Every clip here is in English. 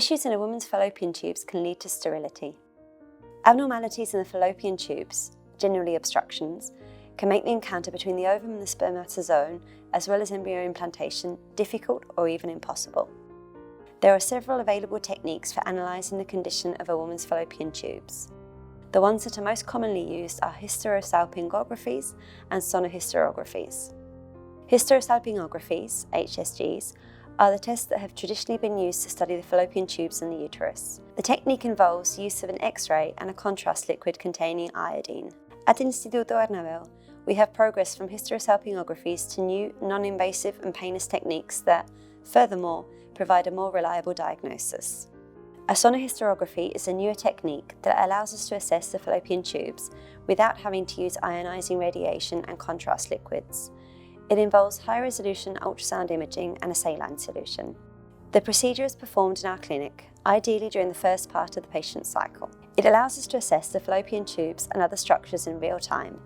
Issues in a woman's fallopian tubes can lead to sterility. Abnormalities in the fallopian tubes, generally obstructions, can make the encounter between the ovum and the spermatozoon, as well as embryo implantation, difficult or even impossible. There are several available techniques for analysing the condition of a woman's fallopian tubes. The ones that are most commonly used are hysterosalpingographies and sonohysterographies. Hysterosalpingographies, HSGs, are the tests that have traditionally been used to study the fallopian tubes and the uterus. The technique involves use of an X-ray and a contrast liquid containing iodine. At Instituto Bernabeu, we have progressed from hysterosalpingographies to new, non-invasive and painless techniques that, furthermore, provide a more reliable diagnosis. A sonohysterography is a newer technique that allows us to assess the fallopian tubes without having to use ionizing radiation and contrast liquids. It involves high-resolution ultrasound imaging and a saline solution. The procedure is performed in our clinic, ideally during the first part of the patient's cycle. It allows us to assess the fallopian tubes and other structures in real time,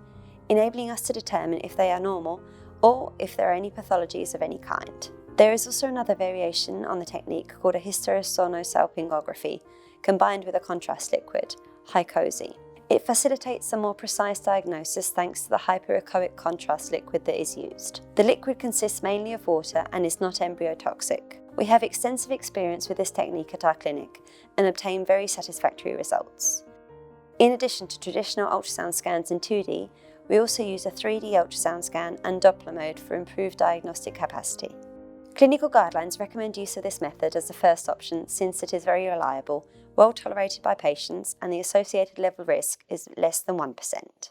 enabling us to determine if they are normal or if there are any pathologies of any kind. There is also another variation on the technique called a hysterosalpinography, combined with a contrast liquid, hysterosalpinography. It facilitates a more precise diagnosis thanks to the hyperechoic contrast liquid that is used. The liquid consists mainly of water and is not embryotoxic. We have extensive experience with this technique at our clinic and obtain very satisfactory results. In addition to traditional ultrasound scans in 2D, we also use a 3D ultrasound scan and Doppler mode for improved diagnostic capacity. Clinical guidelines recommend use of this method as the first option since it is very reliable, well tolerated by patients, and the associated level risk is less than 1%.